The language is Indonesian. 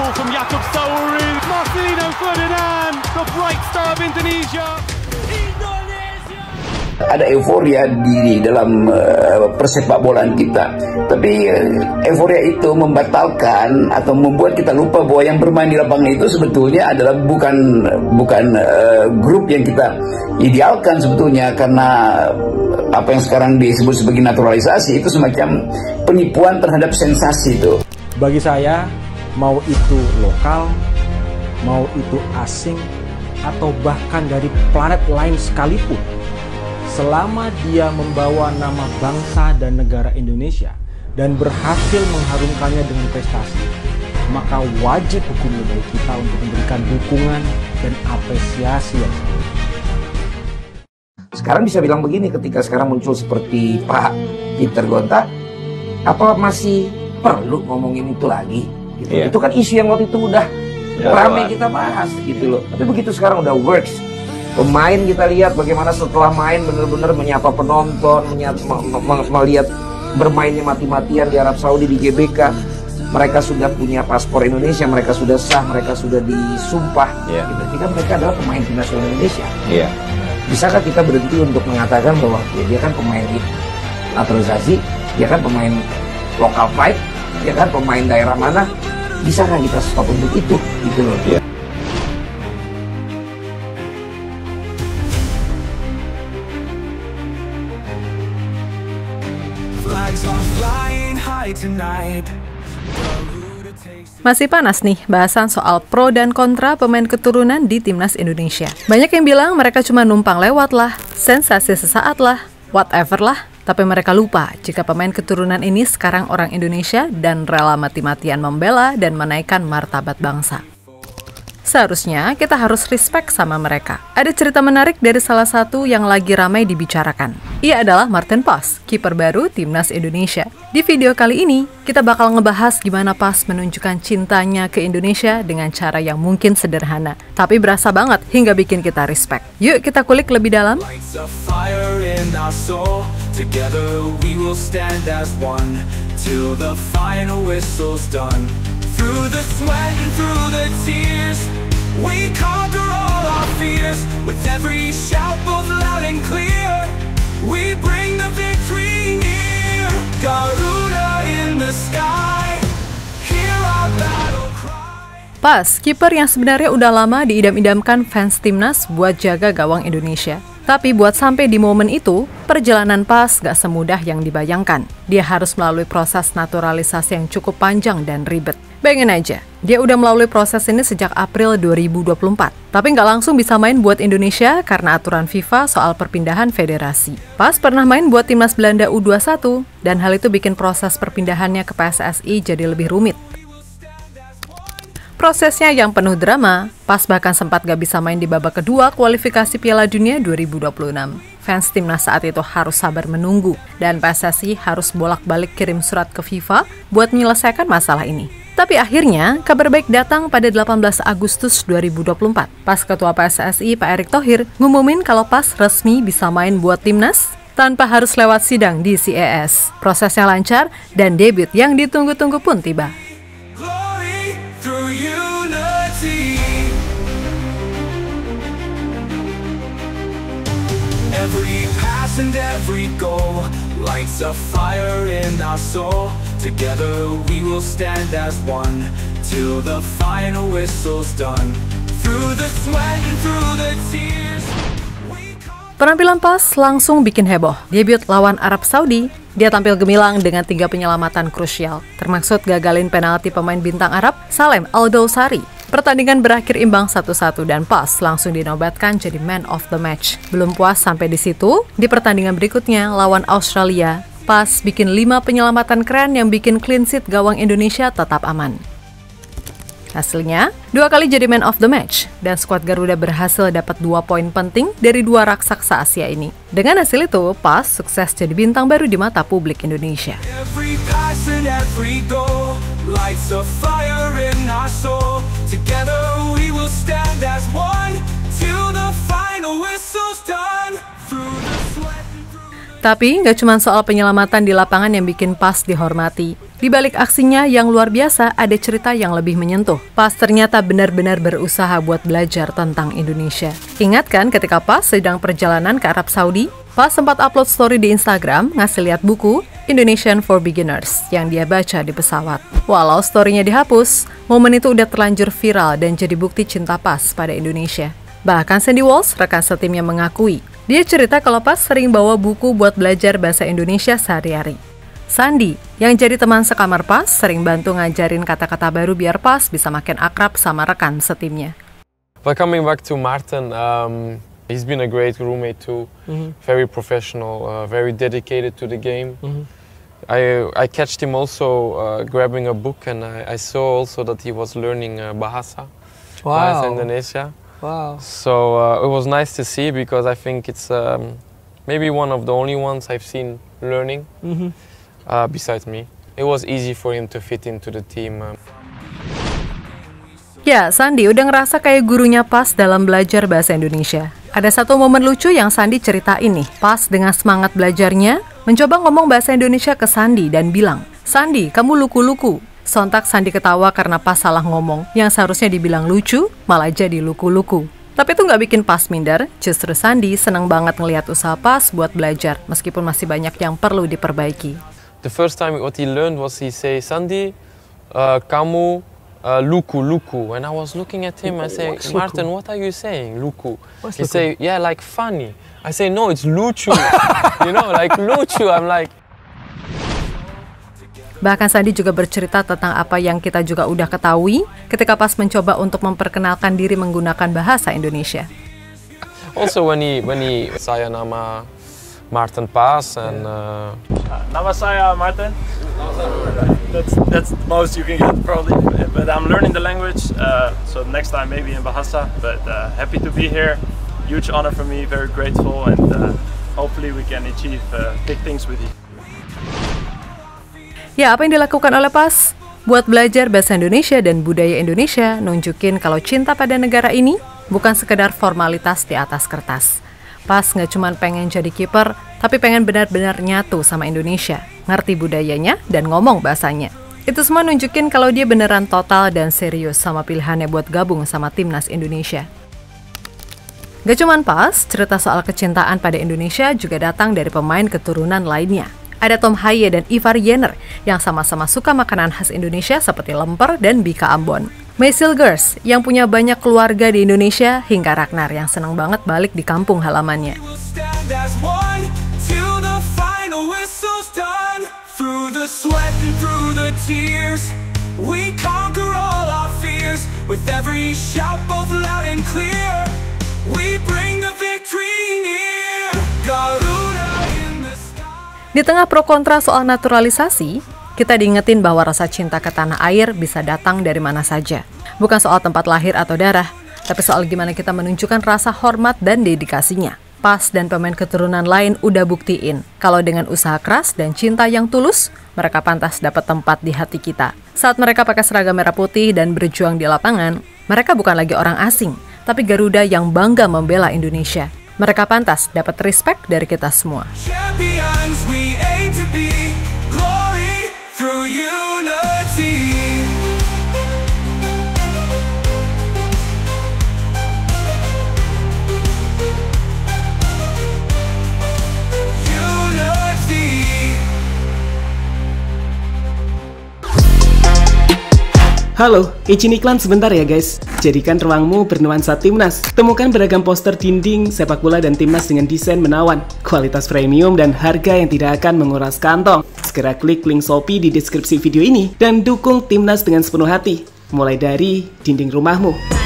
ball from Jakob Sauri. Marcelino Ferdinand, the bright star of Indonesia. Ada euforia di dalam persepak bolaan kita, tapi euforia itu membatalkan atau membuat kita lupa bahwa yang bermain di lapangan itu sebetulnya adalah bukan grup yang kita idealkan sebetulnya, karena apa yang sekarang disebut sebagai naturalisasi itu semacam penipuan terhadap sensasi itu. Bagi saya, mau itu lokal, mau itu asing, atau bahkan dari planet lain sekalipun, selama dia membawa nama bangsa dan negara Indonesia dan berhasil mengharumkannya dengan prestasi, maka wajib hukumnya bagi kita untuk memberikan dukungan dan apresiasi yang tinggi. Sekarang bisa bilang begini, ketika sekarang muncul seperti Pak Peter Gonta, apa masih perlu ngomongin itu lagi? Gitu. Itu kan isu yang waktu itu udah ramai kita bahas gitu loh. Tapi begitu sekarang udah works, pemain kita lihat bagaimana setelah main benar-benar menyapa penonton, melihat bermainnya mati-matian di Arab Saudi, di GBK. Mereka sudah punya paspor Indonesia, mereka sudah sah, mereka sudah disumpah. Berarti kan mereka adalah pemain tim nasional Indonesia. Bisakah kita berhenti untuk mengatakan bahwa dia kan pemain naturalisasi, dia kan pemain lokal pride, dia kan pemain daerah mana? Bisakah kita stop untuk itu? Gitu loh. Masih panas nih bahasan soal pro dan kontra pemain keturunan di timnas Indonesia. Banyak yang bilang mereka cuma numpang lewat lah, sensasi sesaat lah, whatever lah. Tapi mereka lupa jika pemain keturunan ini sekarang orang Indonesia dan rela mati-matian membela dan menaikkan martabat bangsa. Seharusnya kita harus respect sama mereka. Ada cerita menarik dari salah satu yang lagi ramai dibicarakan. Ia adalah Martin Pas, kiper baru timnas Indonesia. Di video kali ini, kita bakal ngebahas gimana Pas menunjukkan cintanya ke Indonesia dengan cara yang mungkin sederhana, tapi berasa banget hingga bikin kita respect. Yuk kita kulik lebih dalam. Through the sweat and through the tears, we conquer all our fears. With every shout both loud and clear, we bring the victory near. Garuda in the sky, hear our battle cry. Pas, kiper yang sebenarnya udah lama diidam-idamkan fans timnas buat jaga gawang Indonesia. Tapi buat sampai di momen itu, perjalanan Pas gak semudah yang dibayangkan. Dia harus melalui proses naturalisasi yang cukup panjang dan ribet. Bayangin aja, dia udah melalui proses ini sejak April 2024. Tapi nggak langsung bisa main buat Indonesia karena aturan FIFA soal perpindahan federasi. Pas pernah main buat timnas Belanda U21, dan hal itu bikin proses perpindahannya ke PSSI jadi lebih rumit. Prosesnya yang penuh drama, Pas bahkan sempat gak bisa main di babak kedua kualifikasi Piala Dunia 2026. Fans timnas saat itu harus sabar menunggu, dan PSSI harus bolak-balik kirim surat ke FIFA buat menyelesaikan masalah ini. Tapi akhirnya, kabar baik datang pada 18 Agustus 2024. Pas Ketua PSSI Pak Erick Thohir ngumumin kalau Pas resmi bisa main buat timnas tanpa harus lewat sidang di CAS. Prosesnya lancar dan debut yang ditunggu-tunggu pun tiba. Every pass and every goal lights a fire in our soul. Together we will stand as one till the final whistle's done. Through the sweat and through the tears. Penampilan Pas langsung bikin heboh. Debut lawan Arab Saudi, dia tampil gemilang dengan 3 penyelamatan krusial, termaksud gagalin penalti pemain bintang Arab Salem Al-Dawsari. Pertandingan berakhir imbang 1-1 dan Pas langsung dinobatkan jadi man of the match. Belum puas sampai di situ, di pertandingan berikutnya lawan Australia, Pas bikin 5 penyelamatan keren yang bikin clean sheet gawang Indonesia tetap aman. Hasilnya, 2 kali jadi man of the match, dan skuad Garuda berhasil dapat 2 poin penting dari 2 raksasa Asia ini. Dengan hasil itu, Pas sukses jadi bintang baru di mata publik Indonesia. Every pass and every goal lights a fire in our soul. Together we will stand as one till the final whistle's done. Through the sweat and through the Tapi nggak cuma soal penyelamatan di lapangan yang bikin PAS dihormati. Di balik aksinya yang luar biasa, ada cerita yang lebih menyentuh. PAS ternyata benar-benar berusaha buat belajar tentang Indonesia. Ingat kan ketika PAS sedang perjalanan ke Arab Saudi? PAS sempat upload story di Instagram ngasih lihat buku Indonesian for Beginners yang dia baca di pesawat. Walau story-nya dihapus, momen itu udah terlanjur viral dan jadi bukti cinta PAS pada Indonesia. Bahkan Sandy Walsh, rekan setimnya, mengakui dia cerita kalau PAS sering bawa buku buat belajar bahasa Indonesia sehari-hari. Sandy, yang jadi teman sekamar PAS, sering bantu ngajarin kata-kata baru biar PAS bisa makin akrab sama rekan setimnya. But coming back to Martin, he's been a great roommate too. Very professional, very dedicated to the game. I catched him also grabbing a book, and I saw also that he was learning Bahasa Indonesia. Wow. So it was nice to see, because I think it's maybe one of the only ones I've seen learning besides me. It was easy for him to fit into the team. Ya, Sandy udah ngerasa kayak gurunya PAS dalam belajar bahasa Indonesia. Ada satu momen lucu yang Sandy ceritain nih. PAS dengan semangat belajarnya mencoba ngomong bahasa Indonesia ke Sandy dan bilang, "Sandy, kamu luku-luku." Sontak Sandy ketawa karena PAS salah ngomong, yang seharusnya dibilang lucu, malah jadi luku-luku. Tapi itu nggak bikin PAS minder, justru Sandy senang banget ngelihat usaha PAS buat belajar, meskipun masih banyak yang perlu diperbaiki. The first time what he learned was he say, "Sandy, kamu luku-luku." And I was looking at him, I say, "Martin, what are you saying, luku?" He say, "Yeah, like funny." I say, "No, it's lucu." You know, like lucu. I'm like... Bahkan Sandy juga bercerita tentang apa yang kita juga udah ketahui ketika PAS mencoba untuk memperkenalkan diri menggunakan bahasa Indonesia. Also when he saya nama Martin PAS and nama saya Martin. That's the most you can get probably. But I'm learning the language, so next time maybe in Bahasa. But happy to be here. Huge honor for me. Very grateful, and hopefully we can achieve big things with you. Ya, apa yang dilakukan oleh PAS buat belajar bahasa Indonesia dan budaya Indonesia nunjukin kalau cinta pada negara ini bukan sekedar formalitas di atas kertas. PAS nggak cuma pengen jadi kiper, tapi pengen benar-benar nyatu sama Indonesia, ngerti budayanya dan ngomong bahasanya. Itu semua nunjukin kalau dia beneran total dan serius sama pilihannya buat gabung sama timnas Indonesia. Gak cuma PAS, cerita soal kecintaan pada Indonesia juga datang dari pemain keturunan lainnya. Ada Tom Haye dan Ivar Jenner yang sama-sama suka makanan khas Indonesia seperti lemper dan bika Ambon. Maysil Gers yang punya banyak keluarga di Indonesia, hingga Ragnar yang senang banget balik di kampung halamannya. Di tengah pro kontra soal naturalisasi, kita diingetin bahwa rasa cinta ke tanah air bisa datang dari mana saja. Bukan soal tempat lahir atau darah, tapi soal gimana kita menunjukkan rasa hormat dan dedikasinya. PAS dan pemain keturunan lain udah buktiin kalau dengan usaha keras dan cinta yang tulus, mereka pantas dapat tempat di hati kita. Saat mereka pakai seragam merah putih dan berjuang di lapangan, mereka bukan lagi orang asing, tapi Garuda yang bangga membela Indonesia. Mereka pantas dapat respect dari kita semua. Halo, izin iklan sebentar ya guys. Jadikan ruangmu bernuansa timnas. Temukan beragam poster dinding, sepak bola dan timnas dengan desain menawan, kualitas premium dan harga yang tidak akan menguras kantong. Segera klik link Shopee di deskripsi video ini dan dukung timnas dengan sepenuh hati. Mulai dari dinding rumahmu.